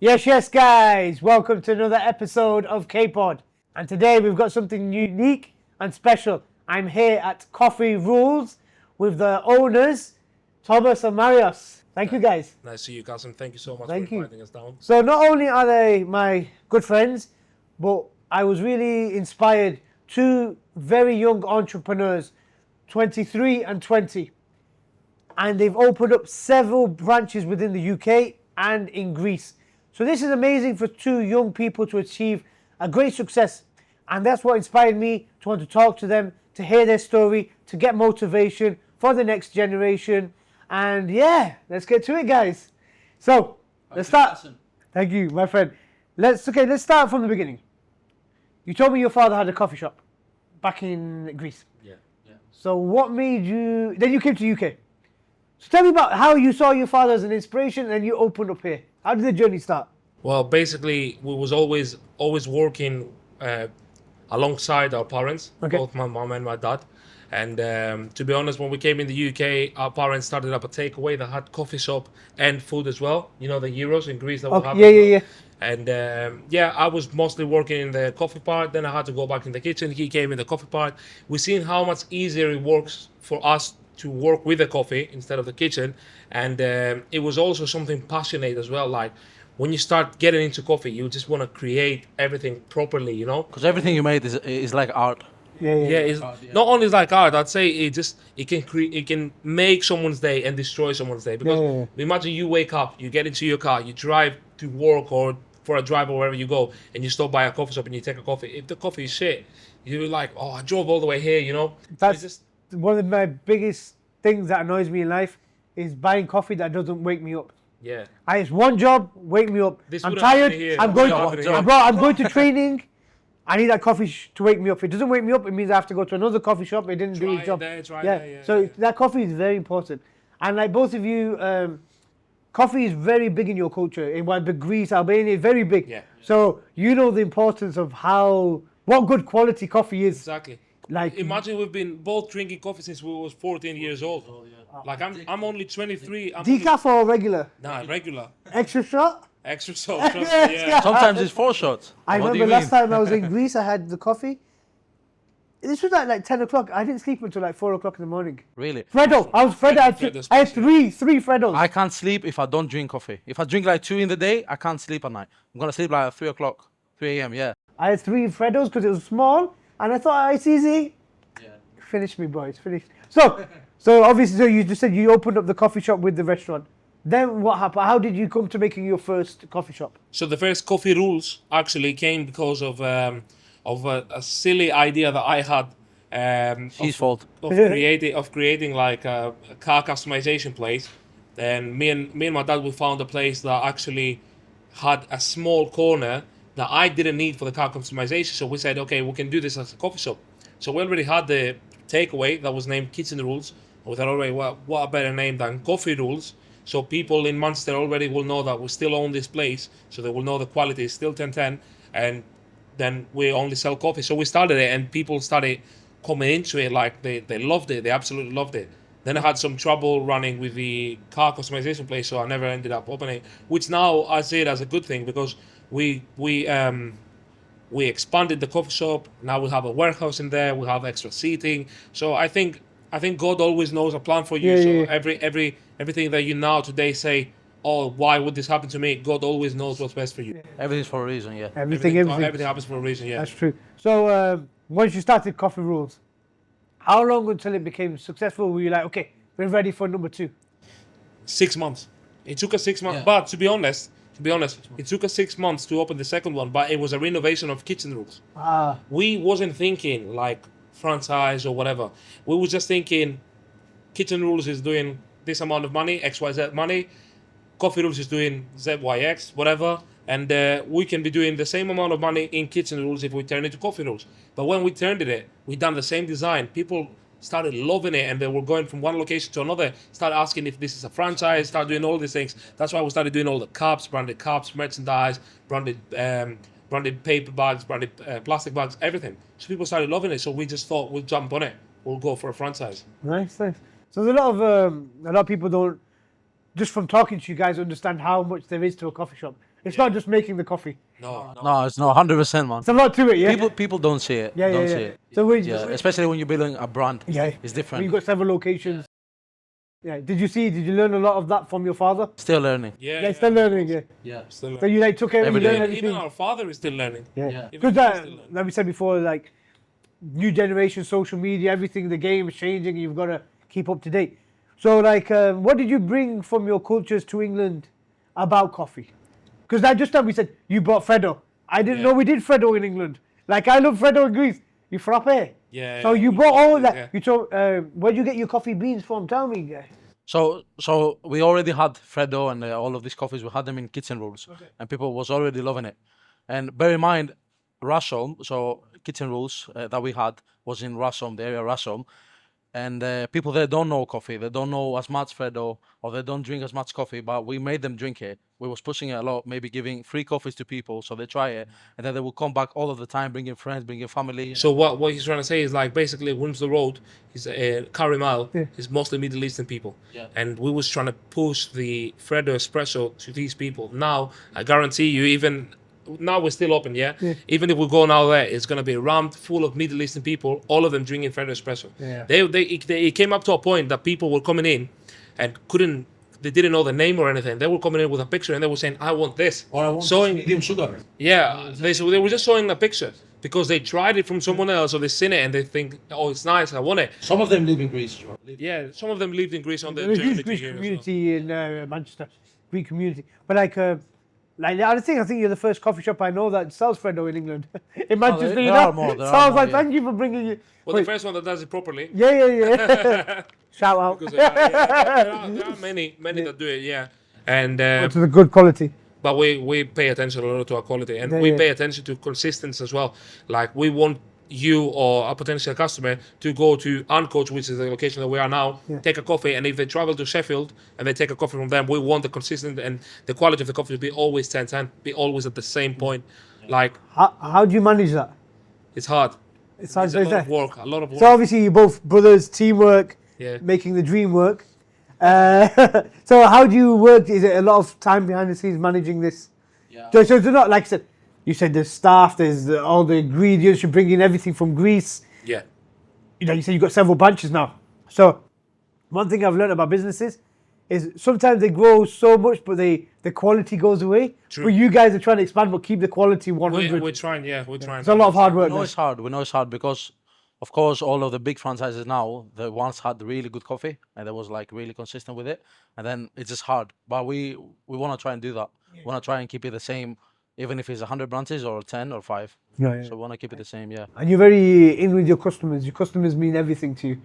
Yes, guys. Welcome to another episode of Kpod. And today we've got something unique and special. I'm here at Coffee Rules with the owners, Thomas and Marios. Thank you, guys. Nice to see you, Cousin. Thank you so much Thank for you. inviting us down. So not only are they my good friends, but I was really inspired. Two very young entrepreneurs, 23 and 20. And they've opened up several branches within the UK and in Greece. So this is amazing for two young people to achieve a great success. And that's what inspired me to want to talk to them, to hear their story, to get motivation for the next generation. And yeah, let's get to it, guys. So let's start. Thank you, my friend. Let's start from the beginning. You told me your father had a coffee shop back in Greece. Yeah. So what made you, then you came to UK. So tell me about how you saw your father as an inspiration and you opened up here. How did the journey start? Well, basically, we was always working alongside our parents, both my mom and my dad. And to be honest, when we came in the UK, our parents started up a takeaway that had coffee shop and food as well. You know, the Euros in Greece that we have. Yeah. And I was mostly working in the coffee part. Then I had to go back in the kitchen. He came in the coffee part. We've seen how much easier it works for us to work with the coffee instead of the kitchen. And it was also something passionate as well. Like when you start getting into coffee, you just want to create everything properly, you know? Because everything you made is like art. Yeah, it's not only like art. I'd say it can make someone's day and destroy someone's day. Because imagine you wake up, you get into your car, you drive to work or for a drive or wherever you go, and you stop by a coffee shop and you take a coffee. If the coffee is shit, you're like, oh, I drove all the way here, you know? That's just one of my biggest things that annoys me in life is buying coffee that doesn't wake me up. Yeah. It's one job, wake me up. I'm tired. I'm going to training. I need that coffee to wake me up. If it doesn't wake me up, it means I have to go to another coffee shop. It didn't do its job. That coffee is very important. And like both of you, coffee is very big in your culture. In Greece, Albania, very big. Yeah. So you know the importance of what good quality coffee is. Exactly. Like imagine we've been both drinking coffee since we was 14 years old. Like I'm only 23. Decaf or regular? Nah, regular. Extra shot? Extra shot. Yeah. Sometimes it's 4 shots. I remember last time I was in Greece, I had the coffee. This was like 10 o'clock. I didn't sleep until like 4 o'clock in the morning. Really? Freddo. I was Freddo. I had three Freddos. I can't sleep if I don't drink coffee. If I drink like 2 in the day, I can't sleep at night. I'm going to sleep like 3 o'clock, 3 a.m., yeah. I had 3 Freddos because it was small. And I thought, it's easy. Yeah. Finish me, boys. Finish. So obviously, you just said you opened up the coffee shop with the restaurant. Then what happened? How did you come to making your first coffee shop? So the first Coffee Rules actually came because of a silly idea that I had. His fault. Of creating like a car customization place. And me and my dad, we found a place that actually had a small corner that I didn't need for the car customization. So we said, okay, we can do this as a coffee shop. So we already had the takeaway that was named Kitchen Rules. We thought, already, what a better name than Coffee Rules. So people in Manchester already will know that we still own this place. So they will know the quality is still 10-10. And then we only sell coffee. So we started it and people started coming into it like they loved it. They absolutely loved it. Then I had some trouble running with the car customization place. So I never ended up opening, which now I see it as a good thing because we expanded the coffee shop. Now we have a warehouse in there. We have extra seating. So I think God always knows a plan for you. Everything that you now today say, oh, why would this happen to me? God always knows what's best for you. Everything's for a reason, yeah. Everything happens for a reason, yeah. That's true. So once you started Coffee Rules, how long until it became successful were you like, okay, we're ready for number 2? 6 months. It took us 6 months. Yeah. But to be honest, it took us 6 months to open the second one, but it was a renovation of Kitchen Rules. We wasn't thinking like franchise or whatever. We were just thinking Kitchen Rules is doing this amount of money, XYZ money. Coffee Rules is doing ZYX, whatever. And we can be doing the same amount of money in Kitchen Rules if we turn it to Coffee Rules. But when we turned it, we done the same design. People started loving it and they were going from one location to another, started asking if this is a franchise, started doing all these things. That's why we started doing all the cups, branded cups, merchandise, branded paper bags, branded plastic bags, everything. So people started loving it. So we just thought we'll jump on it. We'll go for a franchise. Nice. So there's a lot of people don't, just from talking to you guys, understand how much there is to a coffee shop. It's not just making the coffee. No, it's not 100%, man. It's a lot to it, yeah. People don't see it. Yeah, don't yeah, see yeah. it. So we Yeah, especially when you're building a brand. yeah, It's different. You've got several locations. Yeah. Did you learn a lot of that from your father? Still learning. Yeah, still learning. Yeah. Yeah. Still So you like took everything, Every you learned day. everything. even our father is still learning. Yeah. Yeah. Even Because he's still learning. like we said before, like new generation, social media, everything, the game is changing. You've got to keep up to date. So, like, what did you bring from your cultures to England about coffee? Because that just now we said you brought Freddo. I didn't know we did Freddo in England. Like, I love Freddo in Greece. You frappe. Yeah. So yeah, you we brought got all it, that. yeah. You told, where'd you get your coffee beans from? Tell me. So we already had Freddo and all of these coffees. We had them in kitchen rules, and people was already loving it. And bear in mind, Rusholme. So kitchen rules that we had was in Rusholme, the area Rusholme, and people there don't know coffee. They don't know as much Freddo, or they don't drink as much coffee. But we made them drink it. We was pushing it a lot, maybe giving free coffees to people so they try it, and then they will come back all of the time, bringing friends, bringing family. So what he's trying to say is like basically Wilmslow Road is Karimal is mostly Middle Eastern people, and we was trying to push the Freddo espresso to these people. Now I guarantee you, even now we're still open, even if we go now there, it's gonna be rammed full of Middle Eastern people, all of them drinking Freddo espresso. It came up to a point that people were coming in and they didn't know the name or anything. They were coming in with a picture and they were saying, "I want this." Or I want Showing- medium sugar. Yeah, they were just showing a picture because they tried it from someone else or they seen it and they think, "Oh, it's nice, I want it." Some of them live in Greece. Yeah, some of them lived in Greece on the There's a journey huge to Greek here as well. community in Manchester, Greek community. But like the other thing, I think you're the first coffee shop I know that sells Freddo in England. In Manchester, there you are know. more, there So are I was more, like, yeah. thank you for bringing it. Well, the first one that does it properly. Yeah. Shout out. Because there are many that do it, yeah. And To the good quality. but we pay attention a lot to our quality, and Yeah, we yeah. pay attention to consistency as well. Like we want you or a potential customer to go to Uncoach, which is the location that we are now, take a coffee, and if they travel to Sheffield and they take a coffee from them, we want the consistent and the quality of the coffee to be always 10-10, be always at the same point. Like How do you manage that? it's hard. It's It's a lot of work. A lot of work. So obviously you're both brothers, teamwork, Yeah. making the dream work. So how do you work? Is it a lot of time behind the scenes managing this? Yeah. So it's not like I said. You said there's staff, there's all the ingredients. You're bringing everything from Greece. Yeah. You know, you said you've got several branches now. So one thing I've learned about businesses is sometimes they grow so much, but the quality goes away. True. But you guys are trying to expand, but keep the quality 100. We're trying. We're trying. It's a lot of hard work. We know there. it's hard. We know it's hard because, of course, all of the big franchises now, they once had really good coffee and they was like really consistent with it, and then it's just hard. But we want to try and do that. We want to try and keep it the same, even if it's 100 branches or 10 or 5. Yeah. So we want to keep it the same. Yeah. And you're very in with your customers. Your customers mean everything to you.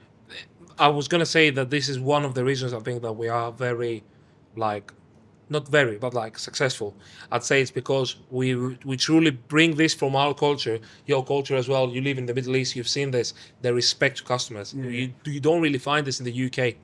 I was gonna say that this is one of the reasons I think that we are very, like, not very, but like successful. I'd say it's because we truly bring this from our culture, your culture as well. You live in the Middle East, you've seen this. The respect to customers. You don't really find this in the UK.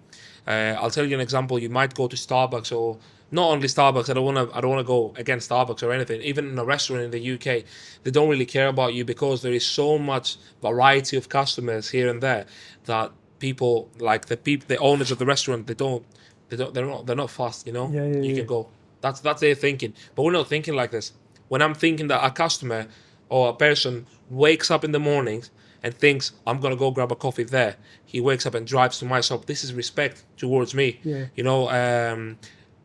I'll tell you an example. You might go to Starbucks or not only Starbucks. I don't want to go against Starbucks or anything. Even in a restaurant in the UK, they don't really care about you because there is so much variety of customers here and there that people like the owners of the restaurant they're not fast, you know. You can go. That's their thinking, but we're not thinking like this. When I'm thinking that a customer or a person wakes up in the mornings and thinks I'm gonna go grab a coffee there, he wakes up and drives to my shop. This is respect towards me. You know.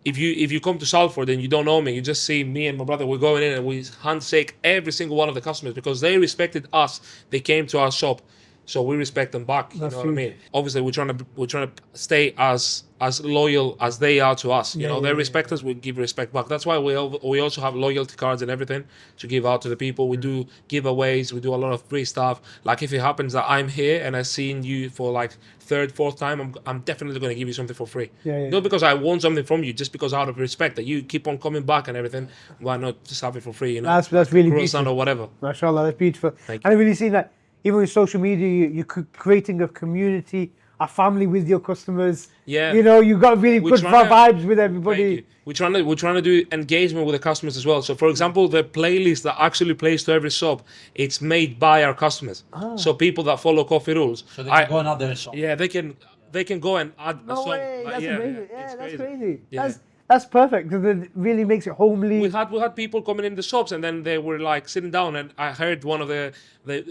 If you come to Salford and you don't know me, you just see me and my brother. We're going in and we handshake every single one of the customers because they respected us. They came to our shop. So we respect them back. You know what I mean? Obviously, we're trying to stay as loyal as they are to us. You know, they respect us. We give respect back. That's why we also have loyalty cards and everything to give out to the people. We do giveaways. We do a lot of free stuff. Like if it happens that I'm here and I've seen you for like third, fourth time, I'm definitely going to give you something for free. Not because I want something from you, just because out of respect that you keep on coming back and everything. Why not just have it for free? You know, That's really croissant beautiful. or whatever. MashaAllah, that's beautiful. Thank And I've really seen that even with social media, you're creating a community, a family with your customers. Yeah. You know, you've got really We're good trying to- vibes with Thank everybody. you. We're trying to do engagement with the customers as well. So, for example, the playlist that actually plays to every shop, it's made by our customers. So people that follow Coffee Rules, So they can go another shop. yeah, they can go and add a No song. way, that's amazing. Yeah, it's that's crazy. crazy. Yeah. That's perfect because it really makes it homely. We had people coming in the shops, and then they were like sitting down, and I heard one of it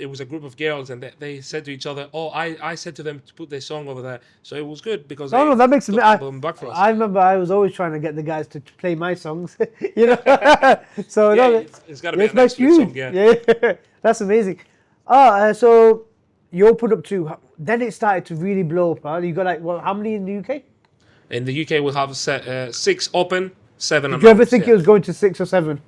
was a group of girls, and they said to each other, "Oh, I said to them to put their song over there," so it was good because No, that makes me. back for us. I remember I was always trying to get the guys to play my songs, you know. So Yeah, no, it's got to be a nice nice song, yeah. Yeah, that's amazing. So you opened up to, then it started to really blow up. Huh? You got like, how many in the UK? In the UK, we'll have 6 open, 7 Did you ever think it was going to 6 or 7?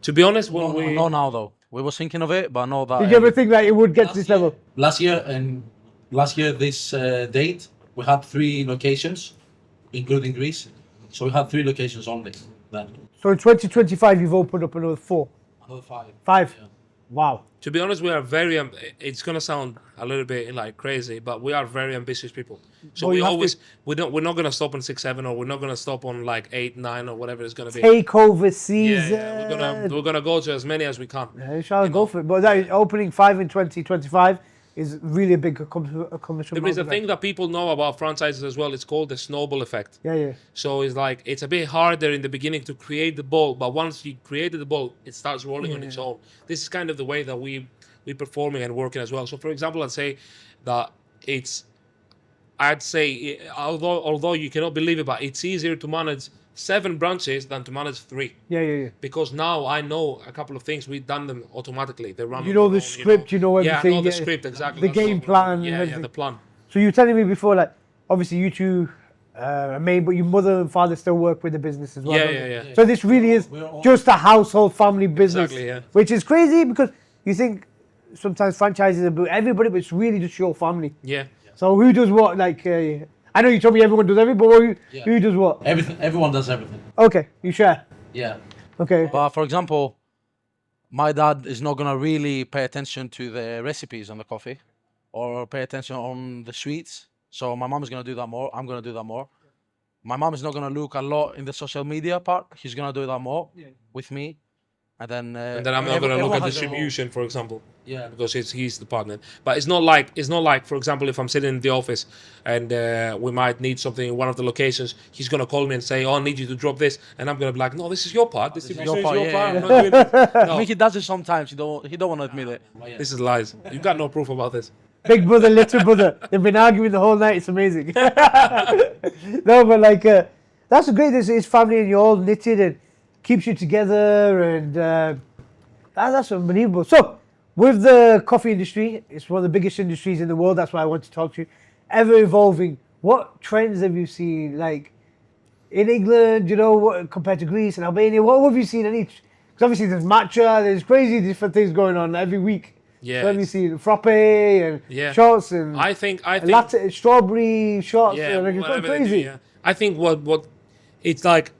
To be honest, when we No, now though. We were thinking of it, but no that. Did you ever think that it would get to this level? Last year this date we had 3 locations, including Greece. So we had 3 locations only then. So in 2025, you've opened up another 4. Another 5. 5? Yeah. Wow. To be honest, we are very. It's gonna sound a little bit like crazy, but we are very ambitious people. So Well, we you have always we're not gonna stop on 6, 7, or we're not gonna stop on like 8, 9, or whatever it's gonna be. Takeover season. Yeah, we're gonna go to as many as we can. Yeah, shall go for it. But that opening 5 in 2025 is really a big accomplishment. There is a thing that people know about franchises as well. It's called the snowball effect. Yeah. So it's like it's a bit harder in the beginning to create the ball, but once you created the ball, it starts rolling on its own. This is kind of the way that we performing and working as well. So for example, I'd say that although you cannot believe it, but it's easier to manage 7 branches than to manage 3. Yeah. Because now I know a couple of things, we've done them automatically. They run. You know the script, you know everything. Yeah, I know the script exactly. The That's game what- plan. Yeah, the plan. So you were telling me before, like, obviously you two are married, but your mother and father still work with the business as well. Yeah, don't yeah, they? yeah. So this really is just a household family business, Exactly, yeah. which is crazy because you think sometimes franchises are about everybody, but it's really just your family. Yeah. So who does what? Like, I know you told me everyone does everything, but who does what? Everyone does everything. Okay, you share. Yeah. Okay. But for example, my dad is not gonna really pay attention to the recipes on the coffee, or pay attention on the sweets. So my mom is gonna do that more. I'm gonna do that more. My mom is not gonna look a lot in the social media part. She's gonna do that more with me, and then. And then I'm not gonna look at distribution, for example. Yeah. Because he's the partner. But it's not like, for example, if I'm sitting in the office and we might need something in one of the locations, he's gonna call me and say, "Oh, I need you to drop this," and I'm gonna be like, "No, this is your part. Distribution is your part. I'm not doing this." I No, mean, he does it sometimes. He don't want to admit it. this is lies. You got no proof about this. Big brother, little brother. They've been arguing the whole night. It's amazing. No, but like, that's great. It's family and you're all knitted and keeps you together, and that's unbelievable. So, with the coffee industry, it's one of the biggest industries in the world. That's why I want to talk to you. Ever evolving. What trends have you seen? Like in England, you know, compared to Greece and Albania, what have you seen in each? Because obviously there's matcha, there's crazy different things going on every week. Yeah. So have you seen frappe and shots and I think latte, strawberry shots? yeah, and it's whatever they crazy. do, yeah. I think what it's like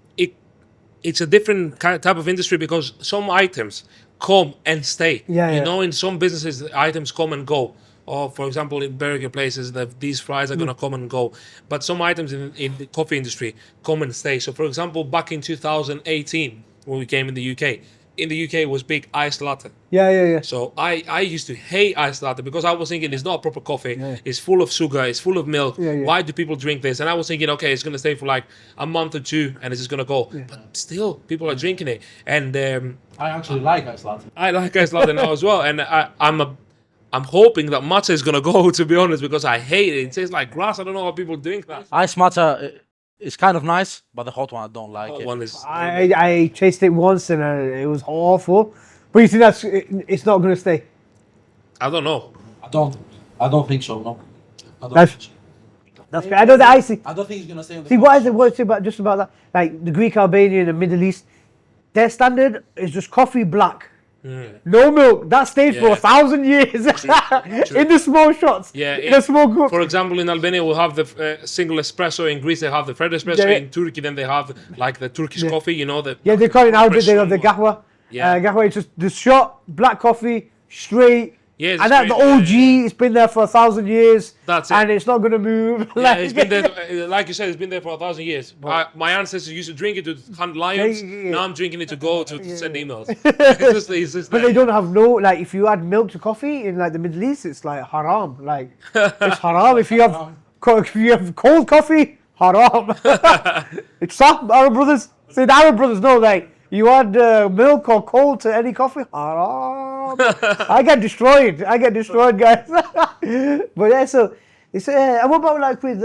it's a different type of industry because some items come and stay. Yeah, you yeah. know, in some businesses, the items come and go. Or, for example, in burger places, these fries are gonna come and go. But some items in the coffee industry come and stay. So, for example, back in 2018, when we came in the UK, it was big iced latte. Yeah. So I used to hate iced latte because I was thinking it's not a proper coffee. It's full of sugar. It's full of milk. Yeah. Why do people drink this? And I was thinking, okay, it's gonna stay for like a month or 2, and it's just gonna go. But still, people are drinking it. And I actually like iced latte. I like iced latte now as well. And I'm hoping that matcha is gonna go. To be honest, because I hate it. It tastes like grass. I don't know how people drink that. Ice matcha is kind of nice, but the hot one I don't like it. One is I tasted it once and it was awful. But you think it's not going to stay? I don't know. I don't think so. No. I don't That's- think so. That's great. I know the icy. I don't think it's gonna stay on the See, what is it? What's it about? Just about that? Like the Greek, Albanian, and Middle East, their standard is just coffee black, no milk. That stayed for Yeah. 1,000 years True. in the small shots. Yeah, in a small group. For example, in Albania we'll have the single espresso. In Greece they have the Fred espresso. Yeah. In Turkey then they have like the Turkish coffee. You know the Yeah, they call it now. They Fresh have the one. gahwa. Yeah. Gahwa is just the shot, black coffee, straight. Yeah, it's and that the straight, OG, it's been there for 1,000 years. That's it. And it's not gonna move. Yeah, it's been there. Like you said, it's been there for 1,000 years. My ancestors used to drink it to hunt lions. Yeah. Now I'm drinking it to go to send emails. It's just But there. they don't have no, like, if you add milk to coffee in like the Middle East, it's like haram. Like, it's haram. If you have cold coffee, haram. It's soft, Arab brothers. See, the Arab brothers know, like, you add milk or cold to any coffee, haram. I get destroyed, guys. But yeah, so, it's, and what about like with,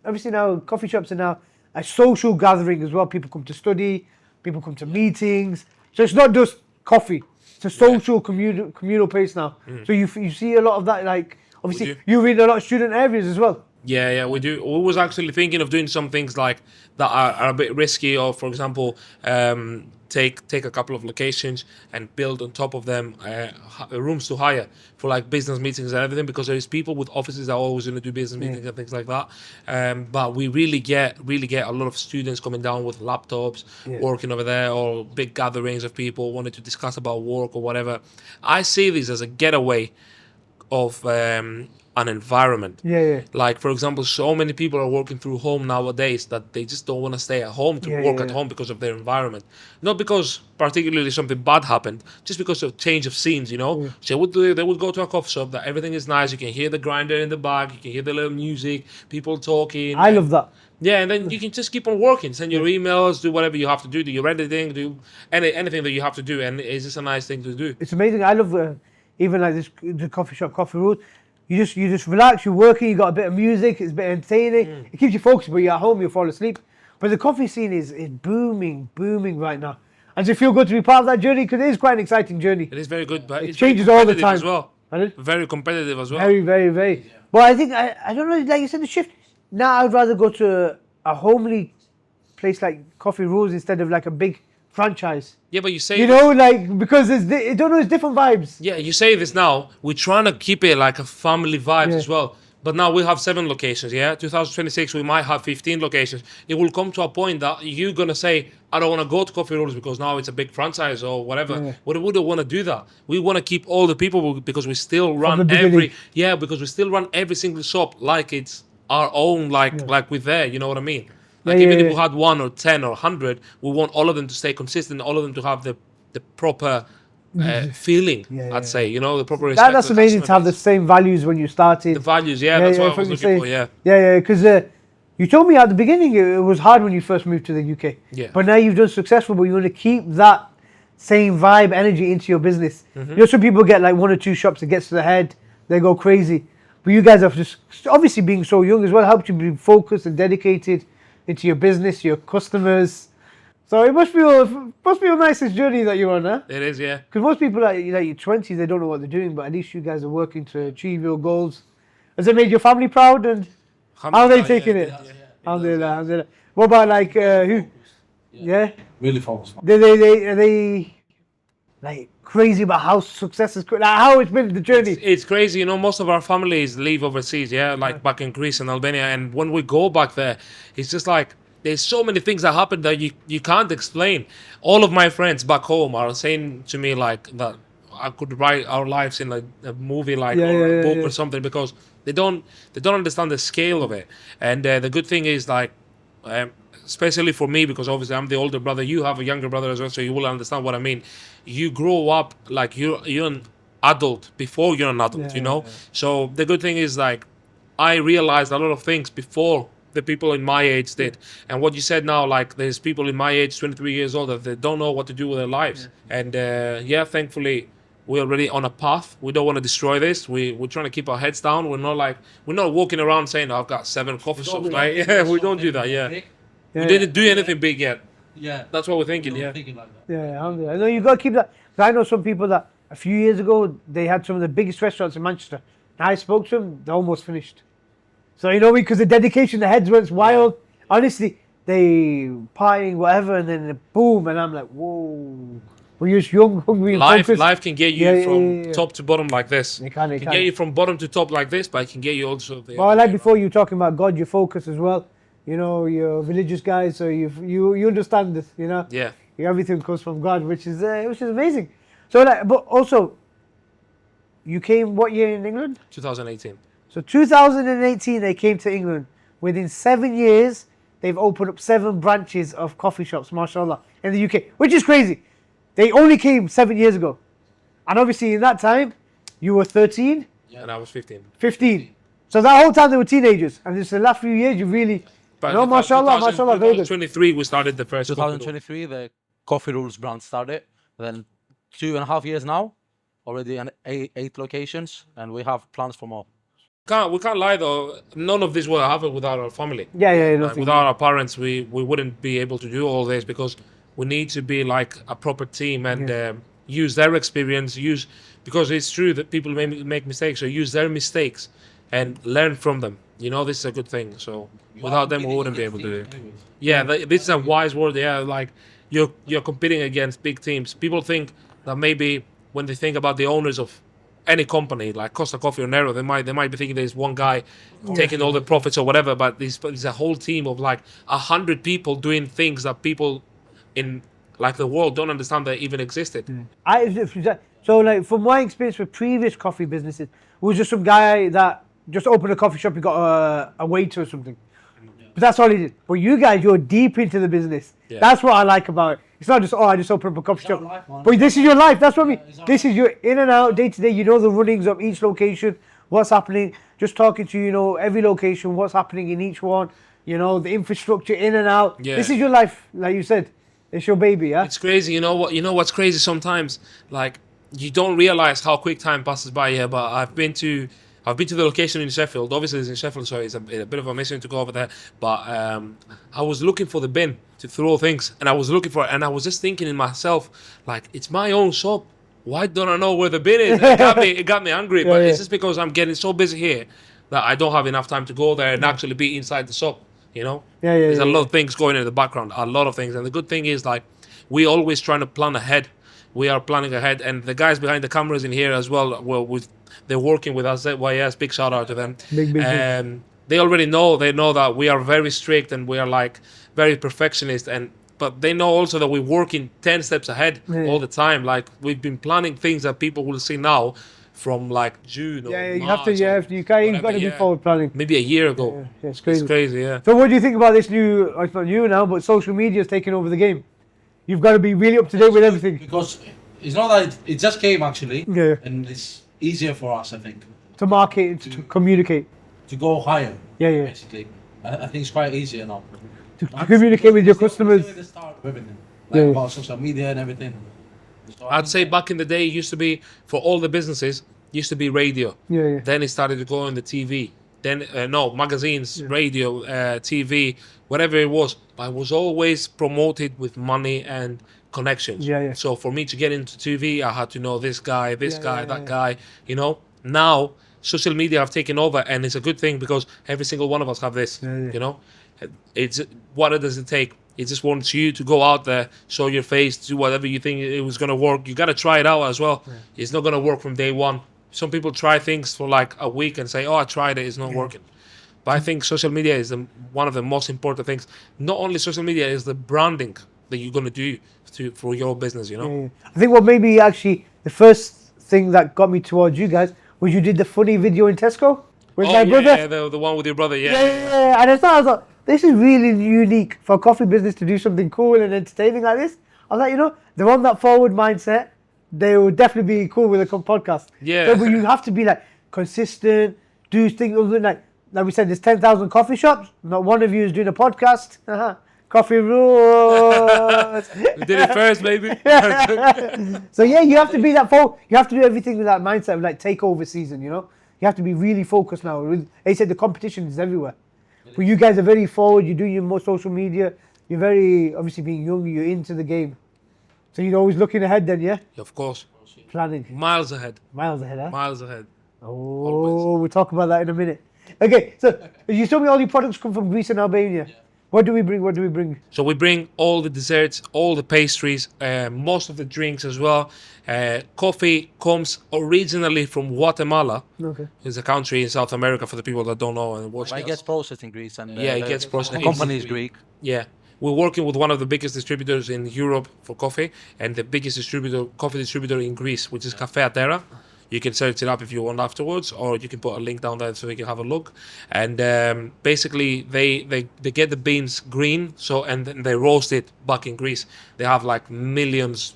obviously now, coffee shops are now a social gathering as well. People come to study, people come to meetings. So it's not just coffee. It's a social communal place now. So you see a lot of that, like, obviously you're in a lot of student areas as well. Yeah, we do. We was actually thinking of doing some things like that are a bit risky, or for example, take a couple of locations and build on top of them rooms to hire for like business meetings and everything, because there is people with offices that are always going to do business meetings and things like that. But we really get a lot of students coming down with laptops, working over there, or big gatherings of people wanting to discuss about work or whatever. I see this as a getaway of an environment. Like, for example, so many people are working through home nowadays that they just don't want to stay at home to work at home because of their environment. Not because particularly something bad happened, just because of change of scenes, you know. So they would go to a coffee shop that everything is nice. You can hear the grinder in the back, you can hear the little music, people talking. I love that. Yeah, and then you can just keep on working, send your emails, do whatever you have to do your editing, do anything that you have to do, and it's just a nice thing to do. It's amazing. I love even like this, the coffee shop, coffee road. You just relax, you're working, you got a bit of music, it's a bit entertaining. It keeps you focused, but you're at home, you'll fall asleep. But the coffee scene is booming right now. And does it feel good to be part of that journey? Because it is quite an exciting journey. It is very good, but it it's changes all the time as well. Very competitive as well. Very, very, very. Yeah. But I think, I don't know, like you said, the shift. Now I'd rather go to a homely place like Coffee Rose instead of like a big franchise. Yeah, but you say... You know, like, because I don't know, it's different vibes. Yeah, you say this now. We're trying to keep it like a family vibes as well. But now we have 7 locations, 2026, we might have 15 locations. It will come to a point that you're going to say, I don't want to go to Coffee Rollers because now it's a big franchise or whatever. We wouldn't want to do that. We want to keep all the people because we still run every single shop like it's our own, like we're there, you know what I mean? Like even if we had 1 or 10 or 100, we want all of them to stay consistent, all of them to have the proper feeling, I'd say, you know, the proper respect. That's amazing to have the same values when you started. The values, that's what I was looking for, because you told me at the beginning it was hard when you first moved to the UK. But now you've done successful, but you want to keep that same vibe, energy into your business. You know, some people get like 1 or 2 shops that gets to the head, they go crazy. But you guys have just, obviously being so young as well, helped you be focused and dedicated into your business, your customers. So it must be a nicest journey that you're on, huh? It is, yeah. Because most people like your 20s, they don't know what they're doing, but at least you guys are working to achieve your goals. Has it made your family proud? And how are they taking it? Alhamdulillah. What about like who? Yeah. Really focused. Are they like crazy about how success is, like how it's been the journey? It's crazy, you know. Most of our families live overseas, like back in Greece and Albania, and when we go back there, it's just like there's so many things that happen that you can't explain. All of my friends back home are saying to me like that I could write our lives in like a movie, or a book or something, because they don't understand the scale of it. And the good thing is like, especially for me, because obviously I'm the older brother, you have a younger brother as well, so you will understand what I mean. You grow up like you're an adult before you're an adult, you know. So the good thing is like I realized a lot of things before the people in my age did. And what you said now, like there's people in my age, 23 years old, that they don't know what to do with their lives. And thankfully we're already on a path. We don't want to destroy this. We're trying to keep our heads down. We're not walking around saying, I've got 7 coffee shops. Like, we don't do that. We didn't do anything big yet. That's what we're thinking. Thinking like that. Alhamdulillah. I know you got to keep that. I know some people that a few years ago they had some of the biggest restaurants in Manchester. I spoke to them, they're almost finished. So you know, because the dedication, the heads went wild. Honestly, they partying whatever, and then boom, and I'm like, whoa. We're just young, hungry, and focused. Life can get you from top to bottom like this. It can get you from bottom to top like this, but it can get you also there. Well, like before, you were talking about God, your focus as well. You know, you're religious guys, so you understand this. You know. Yeah. Everything comes from God, which is amazing. So, like, but also, you came what year in England? 2018. So 2018, they came to England. Within 7 years, they've opened up 7 branches of coffee shops, mashallah, in the UK, which is crazy. They only came 7 years ago. And obviously in that time, you were 13. And I was 15. 15. So that whole time they were teenagers. And just the last few years, you really But No, mashallah, mashallah, very good. 2023 we started the first. 2023, the Coffee Rules brand started. Then 2.5 years now, already in eight locations, and we have plans for more. We can't lie though. None of this would happen without our family. Yeah, Like, nothing. without our parents, we wouldn't be able to do all this because we need to be like a proper team and use their experience. Because it's true that people make mistakes, so use their mistakes and learn from them. You know, this is a good thing. So without them, we wouldn't be able to do it. Yeah, this is a wise word. Yeah, like you're competing against big teams. People think that maybe when they think about the owners of any company like Costa Coffee or Nero, they might be thinking there's one guy taking all the profits or whatever, but there's a whole team of like 100 people doing things that people in like the world don't understand that even existed. So like from my experience with previous coffee businesses, it was just some guy that just opened a coffee shop. He got a waiter or something, but that's all he did. But you guys, you're deep into the business. Yeah. That's what I like about it. It's not just I just open up a coffee shop. life, man. But this is your life. That's what I mean. it's our This is your in and out, day to day. You know the runnings of each location, what's happening. Just talking to every location, what's happening in each one. The infrastructure in and out. Yeah. This is your life, like you said. It's your baby, yeah. It's crazy. You know what's crazy sometimes? Like you don't realize how quick time passes by here. But I've been to the location in Sheffield. Obviously, it's in Sheffield, so it's a bit of a mission to go over there. But I was looking for the bin to throw things, and I was looking for it, and I was just thinking in myself, like, it's my own shop. Why don't I know where the bin is? It got me angry. But it's just because I'm getting so busy here that I don't have enough time to go there and actually be inside the shop. There's a lot of things going in the background, a lot of things. And the good thing is, like, we always trying to plan ahead. We are planning ahead, and the guys behind the cameras in here as well. They're working with us. ZYS, big shout out to them. Big. They already know. They know that we are very strict and we are like very perfectionist. But they know also that we're working 10 steps ahead all the time. Like we've been planning things that people will see now from like June or You March have to. You've got to be forward planning. maybe a year ago. Yeah, it's crazy. It's crazy, yeah. So what do you think about this new? It's not new now, but social media is taking over the game. You've got to be really up to date with everything. Because it's not that it just came actually, Yeah. and it's easier for us, I think, To market, to communicate. to go higher. Yeah. Basically, I think it's quite easier now. To communicate with your customers. Still at the start of everything, Yeah. about social media and everything. So I I'd say back in the day, it used to be, for all the businesses, used to be radio. Yeah. Then it started to go on the TV. Then, magazines, radio, TV, whatever it was. But it was always promoted with money and connections. Yeah. So for me to get into TV, I had to know this guy, that Yeah. guy. Now social media have taken over, and it's a good thing because every single one of us have this. Yeah. It's what does it take? It just wants you to go out there, show your face, do whatever you think it was gonna work. You gotta try it out as well. It's not gonna work from day one. Some people try things for like a week and say, "Oh, I tried it, it's not working." But I think social media is one of the most important things. Not only social media, is the branding that you're gonna do for your business. Yeah. I think what maybe actually the first thing that got me towards you guys was you did the funny video in Tesco with my brother. Yeah, the one with your brother. Yeah. And I thought, this is really unique for a coffee business to do something cool and entertaining like this. I was like, they're on that forward mindset. They would definitely be cool with a podcast. Yeah. So, but you have to be like consistent, do things like we said, there's 10,000 coffee shops. Not one of you is doing a podcast. Coffee rules. We did it first, baby. So yeah, you have to be that you have to do everything with that mindset of like takeover season, You have to be really focused now. They said the competition is everywhere. But you guys are very forward, you're doing your more social media, you're very, obviously being young, you're into the game. So you're always looking ahead then, yeah? Of course. Planning. Miles ahead. Miles ahead, huh? Miles ahead. Oh, we'll talk about that in a minute. Okay, so you told me all your products come from Greece and Albania. Yeah. What do we bring? So we bring all the desserts, all the pastries, most of the drinks as well. Coffee comes originally from Guatemala. Okay. It's a country in South America for the people that don't know and watch. it gets processed in Greece, and it gets processed. The company is Greek. Yeah. We're working with one of the biggest distributors in Europe for coffee and the biggest coffee distributor in Greece, which is Kpod. You can search it up if you want afterwards, or you can put a link down there so you can have a look. And basically, they get the beans green, and then they roast it back in Greece. They have like millions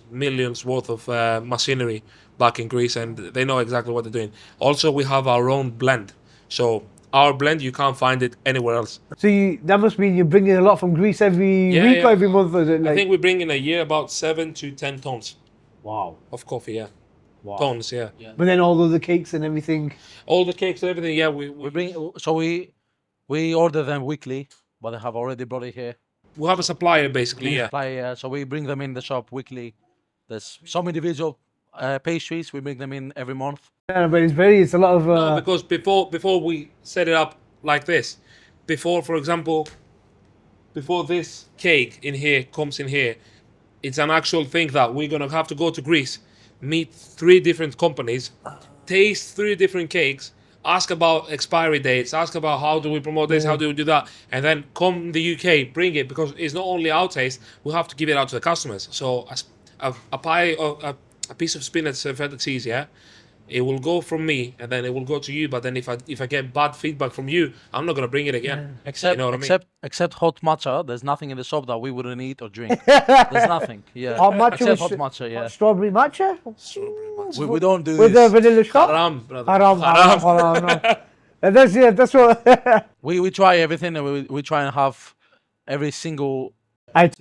worth of machinery back in Greece, and they know exactly what they're doing. Also, we have our own blend. So our blend, you can't find it anywhere else. So that must mean you're bringing a lot from Greece every week or every month, is it? I think we bring in a year about 7 to 10 tons Wow. of coffee. Yeah, tons. Yeah. But then all of the cakes and everything. All the cakes and everything. Yeah, We bring, so we order them weekly, but they have already brought it here. we have a supplier basically. Yeah. So we bring them in the shop weekly. There's some individual pastries. We bring them in every month. Yeah, but it's a lot of. No, because before we set it up like this, for example, before this cake in here comes in here, it's an actual thing that we're gonna have to go to Greece, meet 3 different companies, taste 3 different cakes, ask about expiry dates, ask about how do we promote this, how do we do that, and then come the UK, bring it, because it's not only our taste, we have to give it out to the customers. So a pie or a piece of spinach feta cheese, yeah, it will go from me and then it will go to you. But then if I get bad feedback from you, I'm not gonna bring it again. Except you know what I mean? except hot matcha, there's nothing in the shop that we wouldn't eat or drink. There's nothing. Yeah. Hot matcha Except with hot matcha. Yeah. strawberry matcha? We don't do With the this. vanilla shot? Haram, brother. Haram. No. And that's what. We try everything, and we try and have every single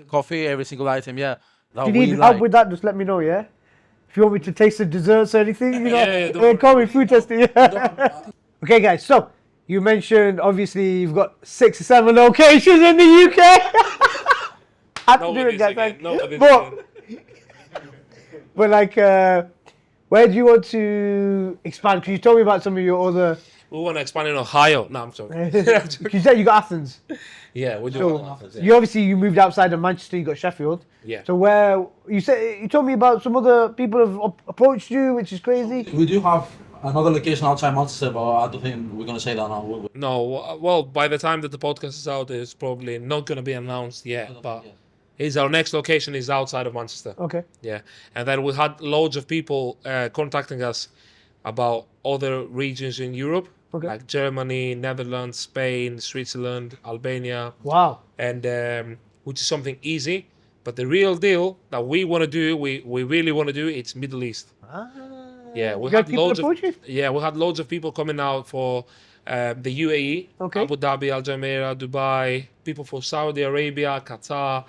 coffee, every single item. Yeah. That If you we need like. help with that, just let me know, yeah? If you want me to taste the desserts or anything, you know, Yeah, don't call me food testing. Okay, guys, so you mentioned obviously you've got 6 or 7 locations in the UK. Had to do it, guys. But like, where do you want to expand? Because you told me about some of your other. We want to expand in Ohio. No, I'm sorry. You said you got Athens. Yeah, we do. So you moved outside of Manchester. You got Sheffield. Yeah. So where you told me about some other people have approached you, which is crazy. We do have another location outside Manchester, but I don't think we're gonna say that now. Will we? No, well, by the time that the podcast is out, it's probably not going to be announced yet. But our next location is outside of Manchester. Okay. Yeah, and then we had loads of people contacting us about other regions in Europe, like Germany, Netherlands, Spain, Switzerland, Albania. Wow. And which is something easy. But the real deal that we want to do, we really want to do, it's Middle East. Yeah, we had loads of people coming out for the UAE, Abu Dhabi, Al Jumeirah, Dubai, people for Saudi Arabia, Qatar.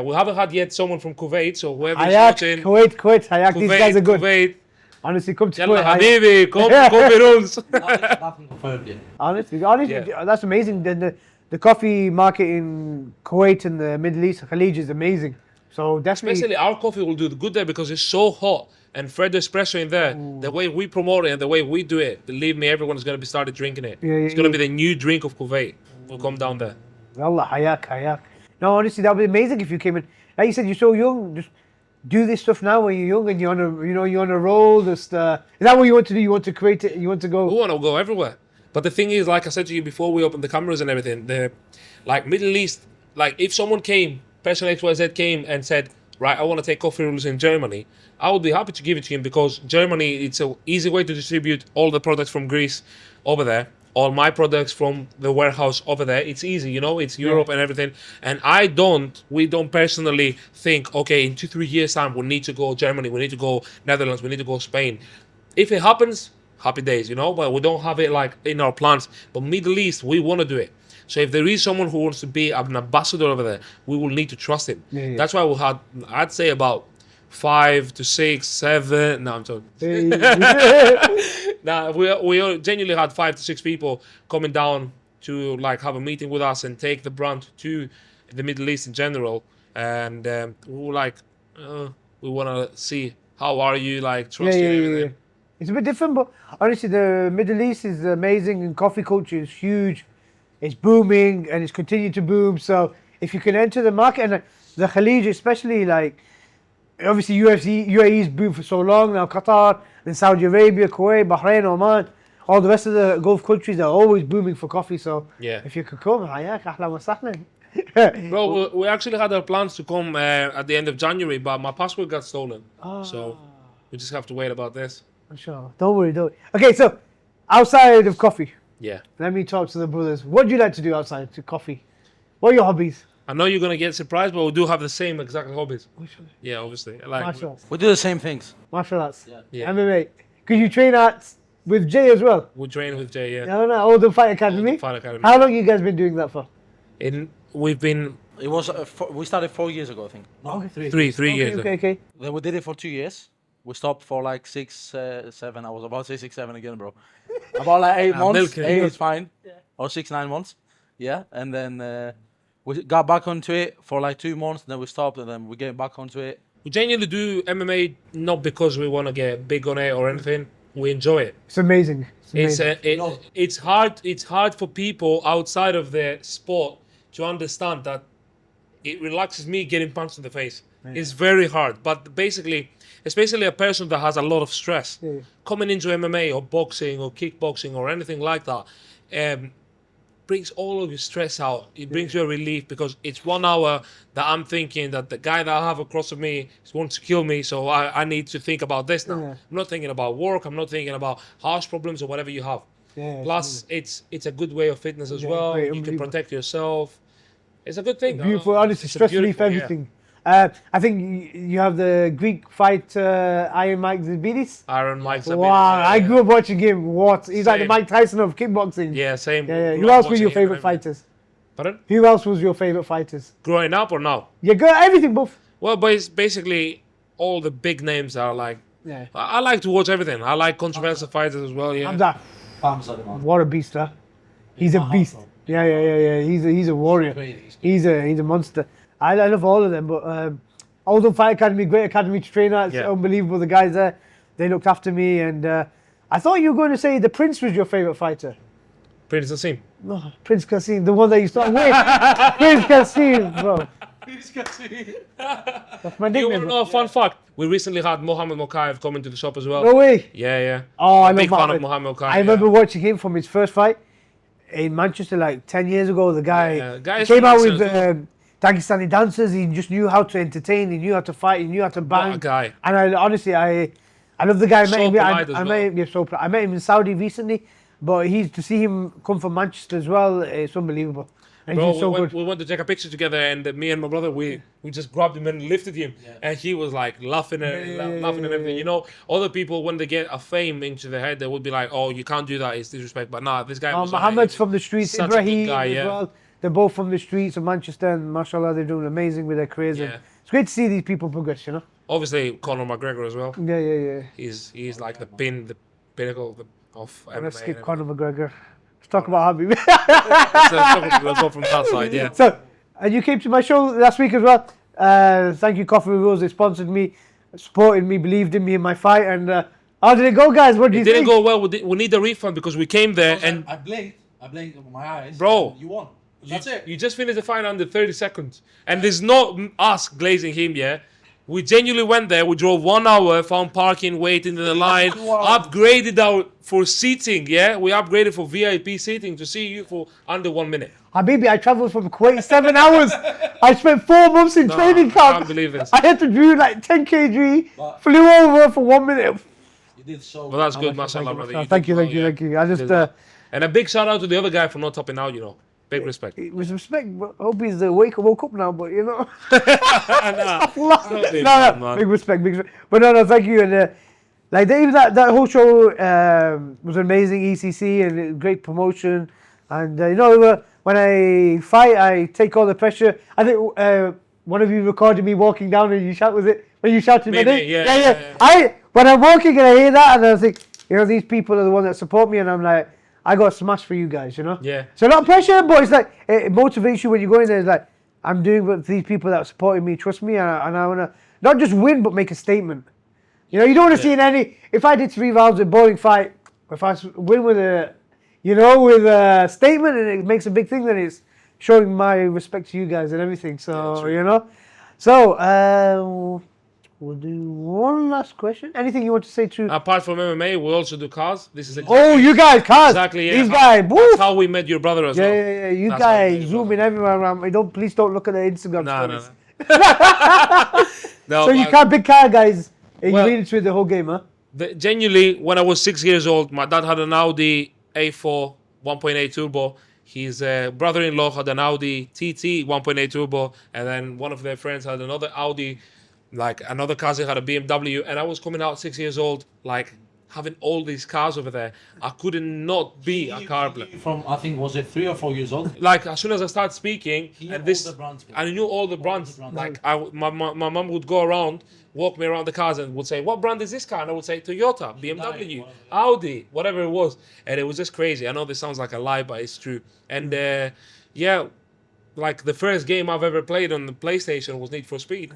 We haven't had yet someone from Kuwait, so whoever's watching, Kuwait, Hayak, these guys are good. Kuwait. Honestly, come to Yalla Kuwait. Habibi, come rules. Nothing confirmed yet. Honestly, that's amazing. The coffee market in Kuwait and the Middle East, Khalij, is amazing. So definitely. Especially our coffee will do good there because it's so hot. And Fred Espresso in there, the way we promote it and the way we do it, believe me, everyone's going to be started drinking it. It's going to be the new drink of Kuwait. We'll come down there. Allah, Hayak. No, honestly, that would be amazing if you came in. Like you said, you're so young. Just do this stuff now when you're young and you're on a roll. Just is that what you want to do? You want to create it? You want to go? We want to go everywhere. But the thing is, like I said to you before we opened the cameras and everything, the Middle East, like if someone came, person XYZ came and said, right, I want to take coffee rules in Germany, I would be happy to give it to him because Germany, it's an easy way to distribute all the products from Greece over there. All my products from the warehouse over there. It's easy, it's Europe and everything. And we don't personally think, okay, in 2-3 years time, we need to go Germany, we need to go Netherlands, we need to go Spain. If it happens, happy days, but we don't have it like in our plans. But Middle East, we want to do it. So if there is someone who wants to be an ambassador over there, we will need to trust him. That's why we had, I'd say about 5 to 6, 7. No, I'm joking. Nah, we genuinely had 5 to 6 people coming down to like have a meeting with us and take the brand to the Middle East in general. And we were like, we want to see how are you like trusting everything. Yeah. It's a bit different, but honestly, the Middle East is amazing and coffee culture is huge. It's booming and it's continued to boom. So if you can enter the market and the Khalij, especially like obviously UAE's boomed for so long now, Qatar, then Saudi Arabia, Kuwait, Bahrain, Oman, all the rest of the Gulf countries are always booming for coffee. So if you could come, hayak, ahlan wa sahlan. Bro, we actually had our plans to come at the end of January, but my passport got stolen. So we just have to wait about this. Sure. Don't worry. Okay, so outside of coffee. Yeah. Let me talk to the brothers. What do you like to do outside of coffee? What are your hobbies? I know you're gonna get surprised, but we do have the same exact hobbies. Yeah, obviously. Like we do the same things. Martial arts. Yeah. MMA. Because you train at with Jay as well. We train with Jay, yeah. No, Oldham Fight Academy. Fight Academy. How long you guys been doing that for? We've been It was we started 4 years ago, I think. No, three years. Okay. Then we did it for 2 years. We stopped for like 6, 7. I was about to say 6, 7 again, bro. About like 8 months. milking. 8 is fine. Or 6, 9 months. Yeah, and then we got back onto it for like 2 months. Then we stopped, and then we get back onto it. We genuinely do MMA not because we want to get big on it or anything. We enjoy it. It's amazing. It's hard. It's hard for people outside of the sport to understand that it relaxes me getting punched in the face. Yeah. It's very hard. But basically, especially a person that has a lot of stress, coming into MMA or boxing or kickboxing or anything like that, brings all of your stress out. It brings you a relief because it's 1 hour that I'm thinking that the guy that I have across of me wants to kill me, so I need to think about this now. I'm not thinking about work. I'm not thinking about house problems or whatever you have. Plus, it's a good way of fitness as well. You can protect yourself. It's a good thing. Beautiful, honestly, stress relief, everything. I think you have the Greek fighter Iron Mike Zibidis. Iron Mike Zibidis. Wow, I grew up watching him. He's like the Mike Tyson of kickboxing. Yeah, same. Yeah. Who else were your favorite fighters? Pardon? Who else was your favorite fighters? Growing up or now? Yeah, everything, both. Well, but it's basically all the big names are like. Yeah. I like to watch everything. I like controversial fighters as well. Yeah. What a beast, huh? He's a beast. Yeah. He's a warrior. He's a monster. I love all of them, but Oldham Fight Academy, great academy to train at. It's unbelievable. The guys there, they looked after me, and I thought you were going to say the Prince was your favorite fighter. Prince Kassim. No, Prince Kassim, the one that you started with. Prince Kassim, bro. Prince Kassim. That's my nickname. You want to know a fun fact? We recently had Mohammed Mokaev come into the shop as well. No way. Yeah. Oh, I I'm a big love fan of Mohammed Mokaev. I remember watching him from his first fight in Manchester like 10 years ago. The guy came out with Dagestani dancers. He just knew how to entertain. He knew how to fight. He knew how to bang. What a guy. And I love the guy. I met him in Saudi recently, but to see him come from Manchester as well, it's unbelievable. And Bro, he's so good. we went to take a picture together, and me and my brother, we just grabbed him and lifted him, and he was like laughing and everything. You know, other people when they get a fame into their head, they would be like, "Oh, you can't do that; it's disrespect." But nah, this guy was Mohammed's from the streets. Ibrahim guy, as well. They're both from the streets of Manchester, and mashallah, they're doing amazing with their careers. Yeah. It's great to see these people progress, you know. Obviously, Conor McGregor as well. Yeah. He's like the pinnacle of MMA. Let's skip Conor McGregor. Let's talk about Habib. Let's go from that side, yeah. So, and you came to my show last week as well. Thank you, Coffee with Rose. They sponsored me, supported me, believed in me in my fight. And how did it go, guys? What do you think? It didn't go well. We need a refund because we came there and I blinked with my eyes. Bro, you won. That's it. You just finished the fight under 30 seconds. And there's not us glazing him, yeah? We genuinely went there. We drove 1 hour, found parking, waited in the line, upgraded for seating, yeah? We upgraded for VIP seating to see you for under 1 minute. Habibi, I travelled from Kuwait 7 hours. I spent 4 months in training camp. I can't believe this. I had to do like 10 kg, flew over for 1 minute. You did so well, that's good, mashallah, brother. Thank you. I just... and a big shout out to the other guy for not topping out, you know. Big respect. With respect, but I hope he's woke up now, but you know. No, big respect. But no, thank you. And even that whole show was amazing, ECC, and great promotion. And when I fight, I take all the pressure. I think one of you recorded me walking down, and you shout, was it when you shouted my name? Yeah. When I'm walking and I hear that, and I think, these people are the ones that support me, and I'm like, I got smashed for you guys, you know? Yeah. So not pressure, but it's like, it motivates you when you go in there. It's like, I'm doing what these people that are supporting me trust me, and I want to not just win, but make a statement. You know, you don't want to see in any, if I did 3 rounds of boring fight, if I win with a statement and it makes a big thing, then it's showing my respect to you guys and everything. So, So, we'll do one last question. Anything you want to say to... Apart from MMA, we also do cars. This is you guys, cars. Exactly, yeah. These guys, that's how we met your brother as well. Yeah. You guys zoom in everywhere around. Please don't look at the Instagram stories. No. So you can't big car, guys. You read into the whole game, huh? Genuinely, when I was 6 years old, my dad had an Audi A4 1.8 turbo. His brother-in-law had an Audi TT 1.8 turbo, and then one of their friends had another Audi. Like another cousin had a BMW, and I was coming out 6 years old, like having all these cars over there. I couldn't not be a car player. From I think was it 3 or 4 years old. Like as soon as I started speaking, knew and all this, the brands, I knew all the brands. brands. Like my mom would go around, walk me around the cars, and would say, "What brand is this car?" And I would say, "Toyota, BMW, whatever. Audi, whatever it was." And it was just crazy. I know this sounds like a lie, but it's true. And yeah, like the first game I've ever played on the PlayStation was Need for Speed.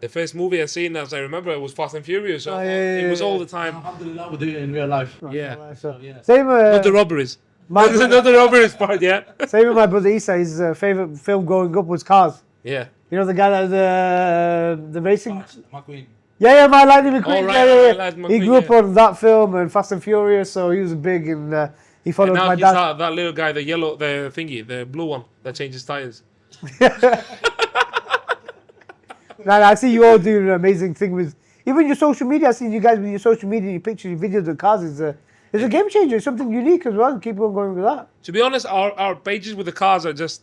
The first movie I seen, as I remember, it was Fast and Furious. So it was all the time. Alhamdulillah, we do it in real life. Yeah, So, yeah. same. not the robberies. My, Not the robberies part. Yeah, same with my brother Isa. His favorite film growing up was Cars. yeah. You know the guy that the racing. McQueen. Yeah, my Lightning McQueen. Oh, right, yeah, My yeah. Lightning He McQueen, grew up yeah. on that film and Fast and Furious, so he was big and he followed And now my he's dad. that little guy, the yellow, the thingy, the blue one that changes tires. Now I see you all doing an amazing thing with even your social media. I see you guys with your social media, your pictures, your videos of cars. It's a game changer. It's something unique as well. Keep on going with that. To be honest, our pages with the cars are just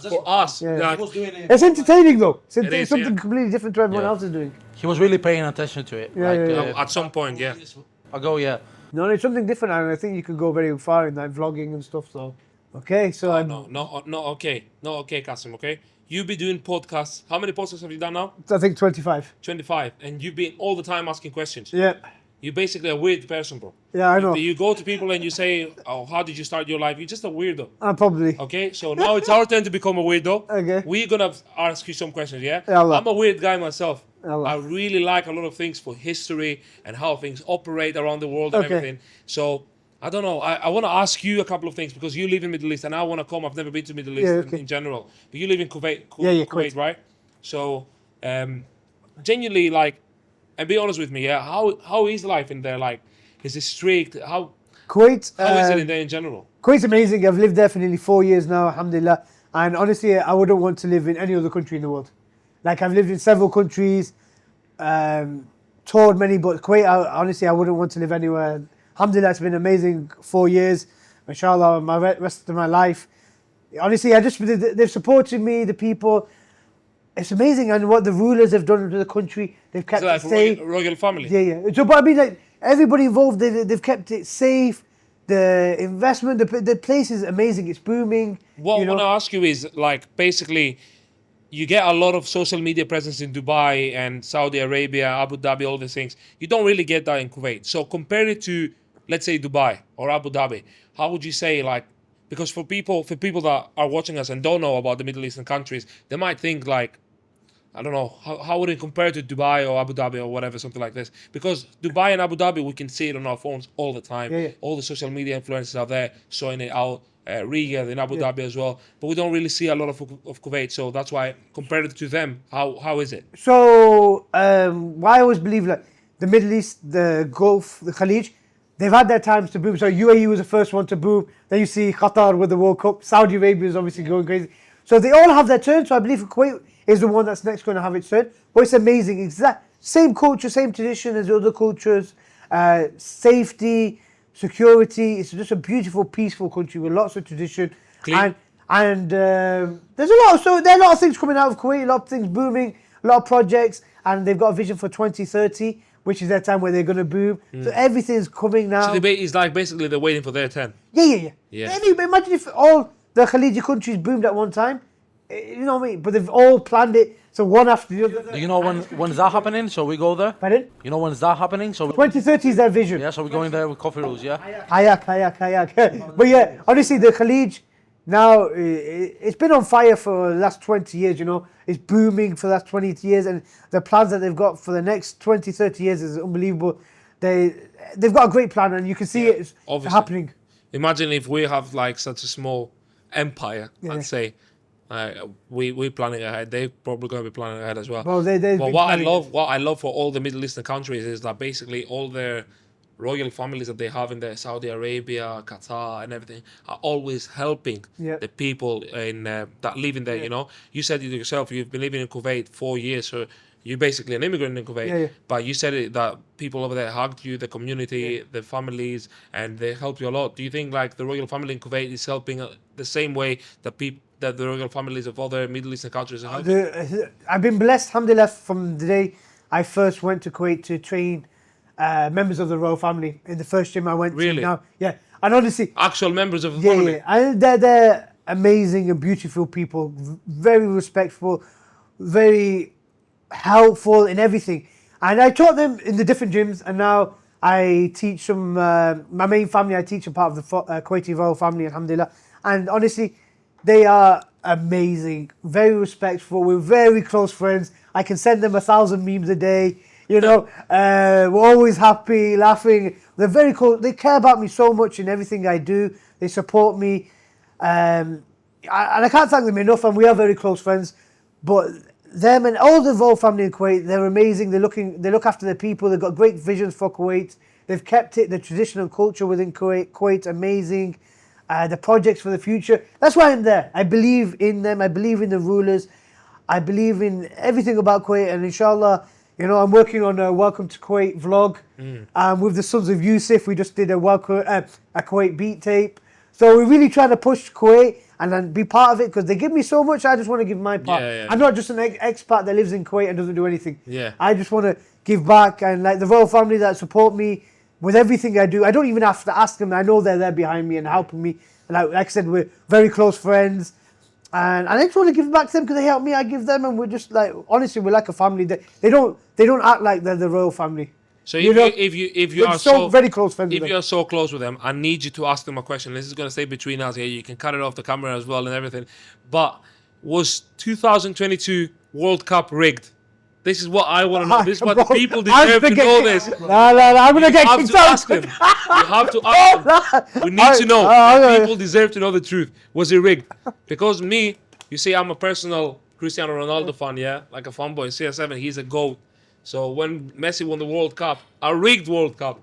for us. Yeah. Like, He was doing it. It's entertaining though. It's is, something yeah. completely different to everyone Yeah. else is doing. He was really paying attention to it. Yeah, yeah, at some point, yeah. Ago, yeah. No, it's something different, and I think you could go very far in that vlogging and stuff. So, okay, so I'm, No, okay, Kasim, okay. You be doing podcasts. How many podcasts have you done now? I think 25. 25, and you've been all the time asking questions. Yeah, You're basically a weird person, bro. yeah, I know. You go to people and you say, "Oh, how did you start your life?" You're just a weirdo. Probably. Okay, so now it's our turn to become a weirdo. Okay. We're gonna ask you some questions, yeah? Allah. I'm a weird guy myself. Allah. I really like a lot of things for history and how things operate around the world and Okay. everything. So I don't know. I want to ask you a couple of things because you live in Middle East and I want to come. I've never been to Middle East Yeah, okay. in general. But you live in Kuwait, Yeah, Kuwait, Kuwait. right? So genuinely, like, and be honest with me, yeah. How is life in there? Like, is it strict? How Kuwait. is it in there in general? Kuwait's amazing. I've lived there for nearly 4 years now, alhamdulillah. And honestly, I wouldn't want to live in any other country in the world. Like, I've lived in several countries, toured many, but Kuwait, honestly, I wouldn't want to live anywhere. Alhamdulillah, it's been amazing 4 years. Inshallah, my rest of my life. Honestly, they've supported me, the people. It's amazing, and what the rulers have done to the country. They've kept Is it it like safe. royal family? Yeah, yeah. So, but I mean, like, everybody involved, they've kept it safe. The investment, the place is amazing. It's booming. What you I know. want to ask you is, like, basically, you get a lot of social media presence in Dubai and Saudi Arabia, Abu Dhabi, all these things. You don't really get that in Kuwait. So compare it to, let's say, Dubai or Abu Dhabi. How would you say, like, because for people that are watching us and don't know about the Middle Eastern countries, they might think like, I don't know, how would it compare to Dubai or Abu Dhabi or whatever, something like this? Because Dubai and Abu Dhabi, we can see it on our phones all the time. Yeah, yeah. All the social media influencers are there showing it out. Riyadh in Abu Dhabi as well. But we don't really see a lot of Kuwait. So that's why, compared to them, how is it? So, why I always believe like the Middle East, the Gulf, the Khalij, they've had their times to boom. So UAE was the first one to boom. Then you see Qatar with the World Cup. Saudi Arabia is obviously going crazy. So they all have their turn. So I believe Kuwait is the one that's next going to have its turn. But it's amazing. Exact same culture, same tradition as the other cultures. Safety, security. It's just a beautiful, peaceful country with lots of tradition. Clean. And there's a lot. So there are a lot of things coming out of Kuwait. A lot of things booming. A lot of projects, and they've got a vision for 2030, which is their time where they're going to boom. So everything's coming now. So it's like basically they're waiting for their turn. Yeah. Yeah. Imagine if all the Khaliji countries boomed at one time. You know what I mean? But they've all planned it. So one after the other. Do you know when's that happening? So we go there. Pardon? You know when's that happening? So 2030 is their vision. yeah, so we're going there with coffee rules, yeah. Kayak. But yeah, honestly, the Khalij now, it's been on fire for the last 20 years, you know. It's booming for the last 20 years, and the plans that they've got for the next 20, 30 years is unbelievable. They've got a great plan, and you can see it's obviously. happening. Imagine if we have like such a small empire, Yeah. I'd say. We're planning ahead. They're probably going to be planning ahead as well. Well, they've But been what planning- I love for all the Middle Eastern countries is that basically all their royal families that they have in there, Saudi Arabia, Qatar, and everything, are always helping Yeah. the people in that live in there. You know, you said it yourself. You've been living in Kuwait 4 years, so you're basically an immigrant in Kuwait. Yeah. But you said it, that people over there hugged you, the community, the families, and they helped you a lot. Do you think like the royal family in Kuwait is helping the same way that the royal families of other Middle Eastern countries are helping? I've been blessed, alhamdulillah, from the day I first went to Kuwait to train members of the royal family in the first gym I went to. Really? Now, yeah, and honestly, Actual members of the yeah, family. yeah, and they're amazing and beautiful people, very respectful, very helpful in everything. And I taught them in the different gyms, and now I teach them. My main family, I teach a part of the Kuwaiti royal family, alhamdulillah. And honestly, they are amazing, very respectful. We're very close friends. I can send them 1,000 memes a day. You know, we're always happy, laughing. They're very cool. They care about me so much in everything I do. They support me. And I can't thank them enough, and we are very close friends. But them and all the royal family in Kuwait, they're amazing. They look after their people. They've got great visions for Kuwait. They've kept it, the traditional culture within Kuwait, amazing. The projects for the future. That's why I'm there. I believe in them. I believe in the rulers. I believe in everything about Kuwait, and inshallah, you know, I'm working on a Welcome to Kuwait vlog. With the Sons of Yusuf, we just did a Kuwait beat tape. So we're really trying to push Kuwait and then be part of it, because they give me so much. I just want to give my part. Yeah. I'm not just an expat that lives in Kuwait and doesn't do anything. Yeah. I just want to give back, and like the royal family that support me with everything I do. I don't even have to ask them. I know they're there behind me and helping me. And like I said, we're very close friends. And I just want to give back to them because they help me. I give them, and we're just like, honestly, we're like a family. They don't act like they're the royal family. So You know, if you are so very close friends. if with you them. are so close with them, I need you to ask them a question. This is going to stay between us here. You can cut it off the camera as well and everything. But was 2022 World Cup rigged? This is what I want to know. This is what the people deserve to know this. No, I'm gonna get You have kicked to out. ask them. You have to ask them. We need to know. The people deserve to know the truth. Was it rigged? Because me, you see, I'm a personal Cristiano Ronaldo fan, yeah? Like a fanboy. CR7, he's a GOAT. So when Messi won the World Cup, a rigged World Cup,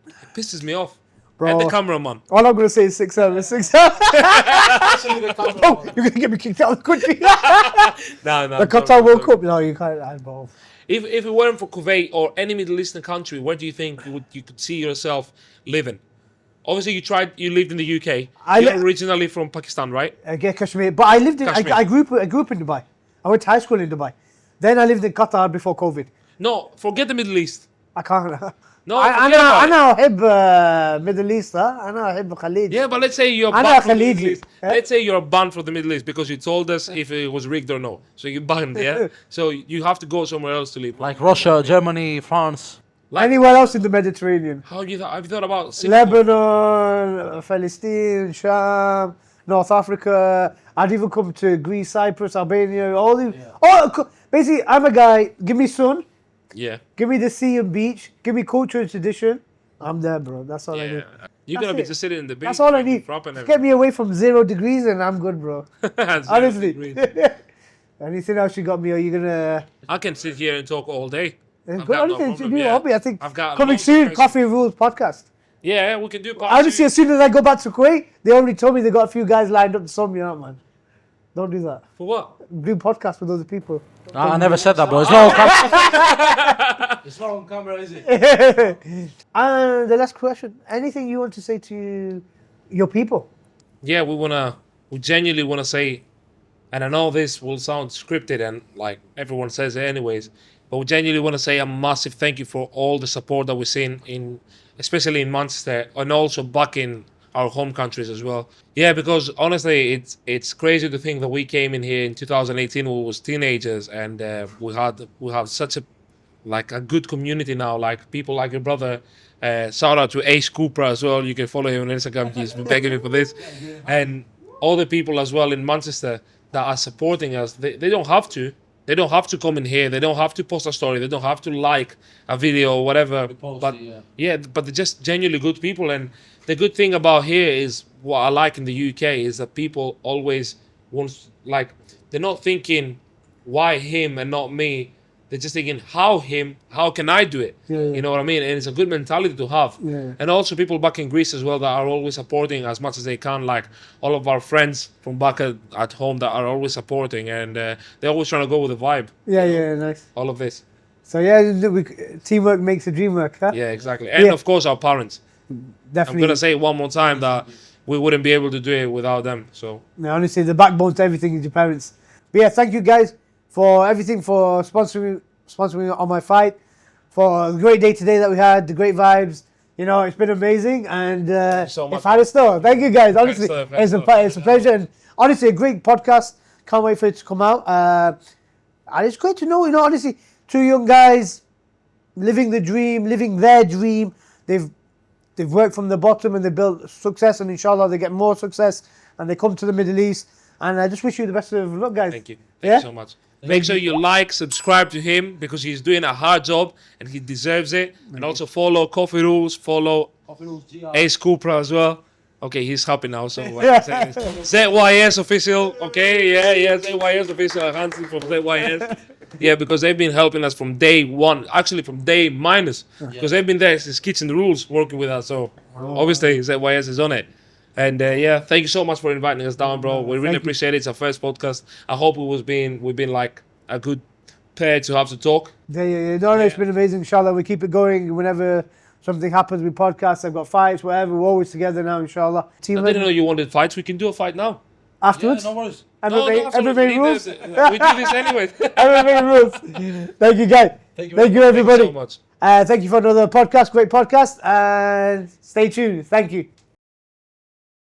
it pisses me off. Bro. And the cameraman. All I'm gonna say is 6-7, 6-7. Oh, you're gonna get me kicked out quickly. No. The Qatar World Cup. No, you can't. Bro. If it weren't for Kuwait or any Middle Eastern country, where do you think you could see yourself living? Obviously, you lived in the UK. You're originally from Pakistan, right? Kashmir. But I lived in. Kashmir. I grew up in Dubai. I went to high school in Dubai. Then I lived in Qatar before COVID. No, forget the Middle East. I can't. No, أنا أحب Middle East. أنا أحب Khalid. Yeah, but let's say you're أنا banned from the Middle خليجي. East. Let's say you're banned from the Middle East because you told us if it was rigged or no. So you're banned, yeah? So you have to go somewhere else to live. Like Russia, Germany, France. Anywhere else in the Mediterranean. Have you thought about Singapore? Lebanon, Palestine, Sham, North Africa. I'd even come to Greece, Cyprus, Albania. All these. Basically, I'm a guy. Give me sun. Yeah. Give me the sea and beach. Give me culture and tradition. I'm there, bro. That's all I need. You're That's gonna be it. just sitting in the beach. That's all I need. Frap and Just get me away from 0 degrees and I'm good, bro. everything. Honestly. 0 degrees. Anything else you got me? Or you gonna? I can sit here and talk all day. I've Good. got no Anything problem, new yeah. hobby? I think I've got coming loads of soon. questions. Coffee Rules podcast. Yeah, we can do part Honestly, two. as soon as I go back to Kuwait, they already told me they got a few guys lined up to sort me out, man. Don't do that. For what? Do podcast with other people. I never said that, bro. It's not on camera. It's not on camera, is it? And the last question: anything you want to say to your people? Yeah, we genuinely wanna say, and I know this will sound scripted and like everyone says it anyways, but we genuinely want to say a massive thank you for all the support that we've seen especially in Manchester and also back in our home countries as well. Yeah, because honestly, it's crazy to think that we came in here in 2018 when we was teenagers, and we have such a good community now. Like people like your brother. Shout out to Ace Cooper as well. You can follow him on Instagram. He's been begging me for this, and all the people as well in Manchester that are supporting us. They don't have to. They don't have to come in here. They don't have to post a story. They don't have to like a video or whatever. But but they're just genuinely good people. And the good thing about here is what I like in the UK is that people always they're not thinking why him and not me. They're just thinking how can I do it? Yeah. You know what I mean? And it's a good mentality to have. Yeah. And also people back in Greece as well that are always supporting as much as they can, like all of our friends from back at home that are always supporting, and they're always trying to go with the vibe. Yeah, nice. All of this. So yeah, teamwork makes the dream work, huh? Yeah, exactly. And of course our parents. Definitely. I'm gonna say it one more time that we wouldn't be able to do it without them. So No, honestly, the backbone to everything is your parents. But yeah, thank you guys for everything, for sponsoring on my fight, for the great day today that we had, the great vibes. You know, it's been amazing. And so much. if I was still, thank you guys. Honestly, Thanks, it's a pleasure. And honestly, a great podcast. Can't wait for it to come out. And it's great to know, honestly, two young guys living the dream, living their dream. They've worked from the bottom and they built success, and inshallah they get more success and they come to the Middle East. And I just wish you the best of luck, guys. Thank you. Thank you so much. Make sure you like, subscribe to him because he's doing a hard job and he deserves it. And also follow Coffee Rules, follow Ace Cooper as well. Okay, he's happy now, so ZYS official. Okay, yeah, ZYS official. I can't see from ZYS. Yeah, because they've been helping us from day one, actually from day minus, because they've been there since Kitchen Rules working with us. So obviously ZYS is on it. And yeah, thank you so much for inviting us down, bro. We really appreciate it. It's our first podcast. I hope we've been like a good pair to have to talk. Yeah. No, it's been amazing. Inshallah, we keep it going whenever something happens with podcasts. I've got fights, whatever. We're always together now, inshallah. I didn't know you wanted fights. We can do a fight now. Afterwards? Yeah, no worries. MMA rules? We do this anyway. MMA rules. Thank you, guys. Thank you, everybody. Thank you so much. Thank you for another podcast. Great podcast. And stay tuned. Thank you.